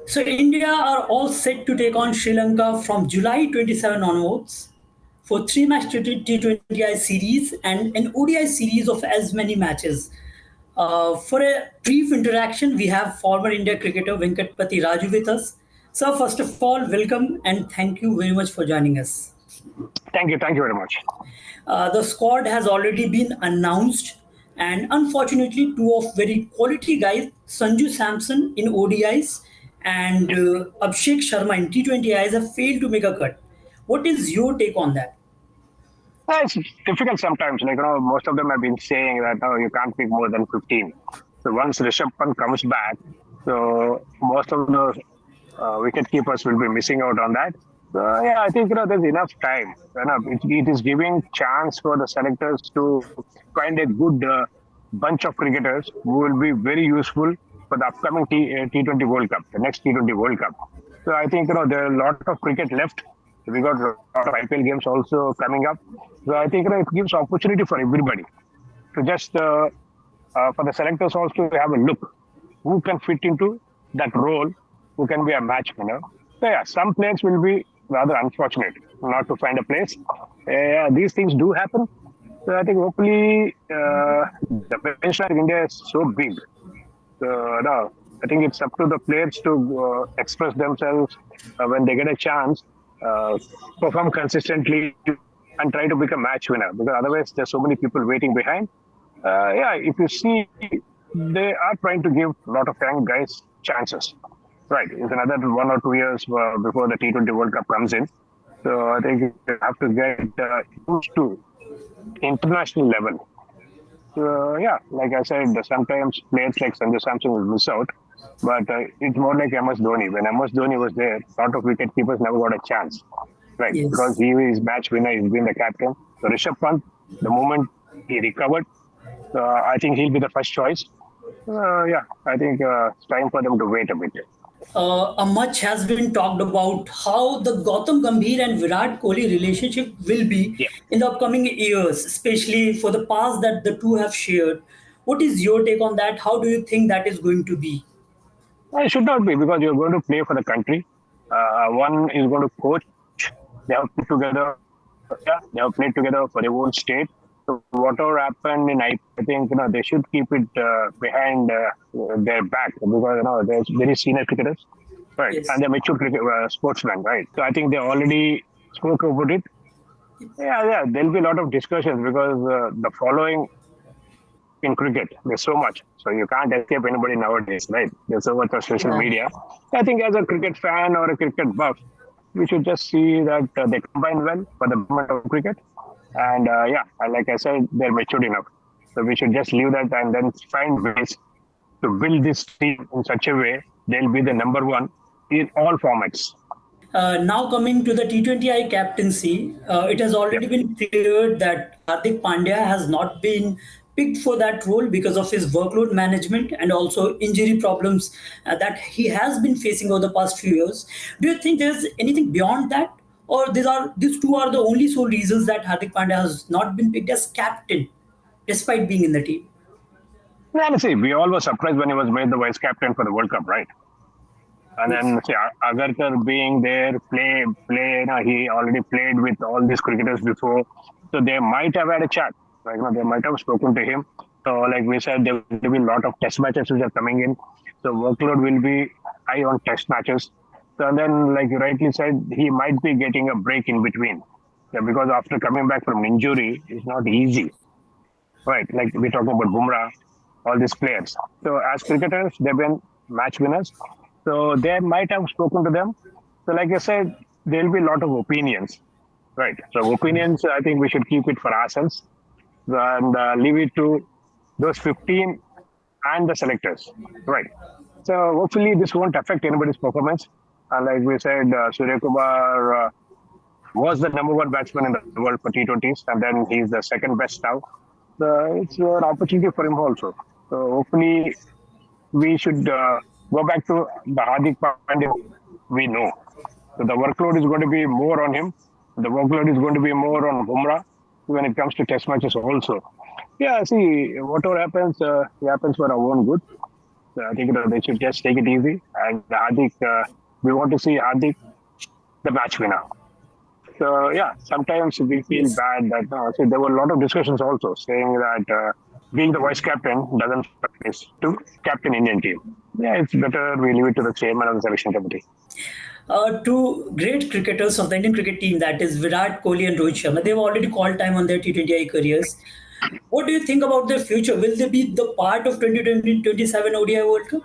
So India are all set to take on Sri Lanka from July 27 onwards for three-match T20I series and an ODI series of as many matches. For a brief interaction, we have former India cricketer Venkatapathy Raju with us. Sir, first of all, welcome and thank you very much for joining us. Thank you very much. The squad has already been announced, and unfortunately, two of very quality guys, Sanju Samson in ODIs and Abhishek Sharma in T20Is, have failed to make a cut. What is your take on that? It's difficult sometimes. Most of them have been saying that you can't pick more than 15. So once Rishabh Pant comes back, so most of the wicket keepers will be missing out on that. So yeah, I think there's enough time. It is giving chance for the selectors to find a good bunch of cricketers who will be very useful for the upcoming T20 World Cup, the next T20 World Cup. So I think there are a lot of cricket left. We got a lot of IPL games also coming up. So I think it gives opportunity for everybody to just for the selectors also to have a look who can fit into that role, who can be a match winner. So yeah, some players will be rather unfortunate not to find a place. These things do happen. So I think hopefully the potential of India is so big. So no, I think it's up to the players to express themselves when they get a chance, perform consistently, and try to become match winner. Because otherwise, there's so many people waiting behind. If you see, they are trying to give a lot of young guys chances. Right, it's another 1 or 2 years before the T20 World Cup comes in. So I think you have to get used to international level. So yeah, like I said, sometimes players like Sanjay Samson will miss out. But it's more like MS Dhoni. When MS Dhoni was there, a lot of wicket keepers never got a chance. Right, because Yes. he is match winner, he's been the captain. So Rishabh Pant, the moment he recovered, I think he'll be the first choice. I think it's time for them to wait a bit. A much has been talked about how the Gautam Gambhir and Virat Kohli relationship will be Yeah. in the upcoming years, especially for the past that the two have shared. What is your take on that? How do you think that is going to be? It should not be because you're going to play for the country. One is going to coach. They have put together, they have played together for their own state. So whatever happened in I think they should keep it behind their back because they're very senior cricketers, right? And Yes. they're mature sportsmen, right? So I think they already spoke about it. Yeah. There'll be a lot of discussions because the following in cricket. There's so much. So you can't escape anybody nowadays, right? There's so much of social Yeah. media. I think as a cricket fan or a cricket buff, we should just see that they combine well for the movement of cricket. And like I said, they're matured enough. So we should just leave that and then find ways to build this team in such a way they'll be the number one in all formats. Now coming to the T20I captaincy, it has Yeah. already been cleared that Hardik Pandya has not been picked for that role because of his workload management and also injury problems that he has been facing over the past few years. Do you think there's anything beyond that, or these two are the only sole reasons that Hardik Pandya has not been picked as captain, despite being in the team? Yeah, see, we all were surprised when he was made the vice captain for the World Cup, right? And Yes. then see Agarkar being there, play. He already played with all these cricketers before, so they might have had a chat. They might have spoken to him. So, like we said, there will be a lot of test matches which are coming in. So workload will be high on test matches. So then, like you rightly said, he might be getting a break in between. Yeah, because after coming back from injury, it's not easy, right? Like we're talking about Bumrah, all these players. So as cricketers, they've been match winners. So they might have spoken to them. So like I said, there'll be a lot of opinions, right? So opinions, I think we should keep it for ourselves and leave it to those 15 and the selectors, right? So hopefully this won't affect anybody's performance. And like we said, Surya Kumar was the number one batsman in the world for T20s, and then he's the second best now. So it's an opportunity for him also. So hopefully we should go back to the Hardik Pandya we know. So the workload is going to be more on him. The workload is going to be more on Bumrah when it comes to test matches also. Yeah, see, whatever happens, it happens for our own good. So I think they should just take it easy. And Hardik, we want to see Hardik the match winner. So yeah, sometimes we feel Yes. bad that so there were a lot of discussions also saying that being the vice captain doesn't practice to captain Indian team. Yeah, it's better we leave it to the chairman of the selection committee. Two great cricketers of the Indian cricket team, that is Virat Kohli and Rohit Sharma. They've already called time on their T20I careers. What do you think about their future? Will they be the part of 2027 ODI World Cup?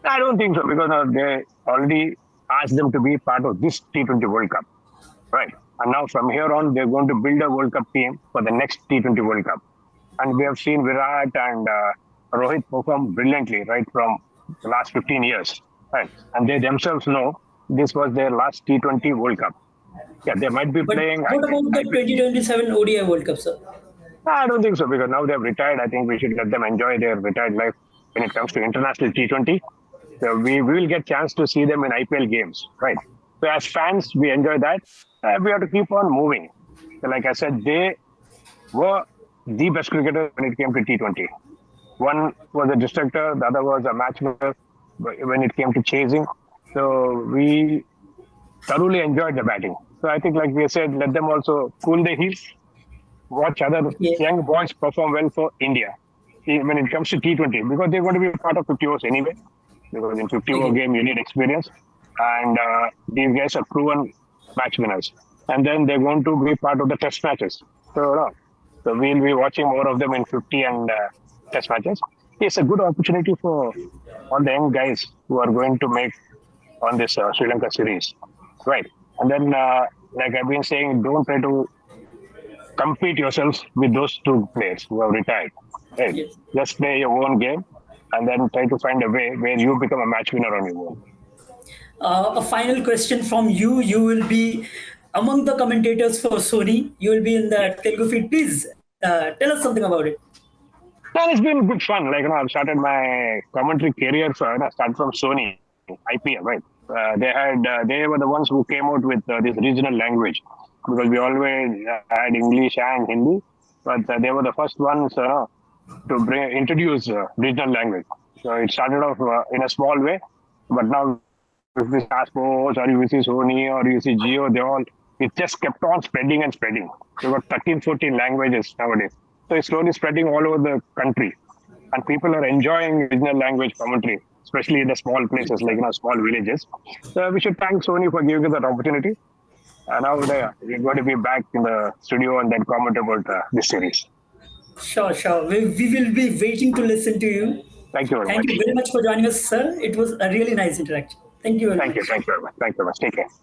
I don't think so because they already asked them to be part of this T20 World Cup, right? And now from here on, they're going to build a World Cup team for the next T20 World Cup. And we have seen Virat and Rohit perform brilliantly right from the last 15 years, right? And they themselves know this was their last T20 World Cup. Yeah, they might be But playing what about the 2027 ODI World Cup, sir? I don't think so because now they've retired. I think we should let them enjoy their retired life when it comes to international T20. So we will get chance to see them in IPL games, right? So as fans, we enjoy that. We have to keep on moving. So like I said, they were the best cricketer when it came to T20. One was a destructor, the other was a matchmaker when it came to chasing. So we thoroughly enjoyed the batting. So I think, like we said, let them also cool their heels, watch other Yeah. young boys perform well for India when it comes to T20 because they're going to be a part of 50 overs anyway. Because in 50 over Okay. game, you need experience. And these guys are proven match winners. And then they're going to be part of the test matches. So we'll be watching more of them in 50 and test matches. It's a good opportunity for all the young guys who are going to make on this Sri Lanka series. Right. And then, like I've been saying, don't try to compete yourselves with those two players who have retired. Right. Yes. Just play your own game and then try to find a way where you become a match winner on your own. A final question from you. You will be among the commentators for Sony. You will be in the Telugu feed. Please tell us something about it. And it's been good fun. Like, I've started my commentary career. So, I started from Sony, IPL, right? They were the ones who came out with this regional language because we always had English and Hindi, but they were the first ones to introduce regional language. So it started off in a small way, but now if you see Star Sports or you see Sony or you see Geo, it just kept on spreading and spreading. We've got 13, 14 languages nowadays. So it's slowly spreading all over the country. And people are enjoying regional language commentary, especially in the small places like small villages. So we should thank Sony for giving us that opportunity. And now we're going to be back in the studio and then comment about this series. Sure, sure. We will be waiting to listen to you. Thank you very Thank much. you very much for joining us, sir. It was a really nice interaction. Thank you very Thank you. much. Thank you very much. Thank you very much. Take care.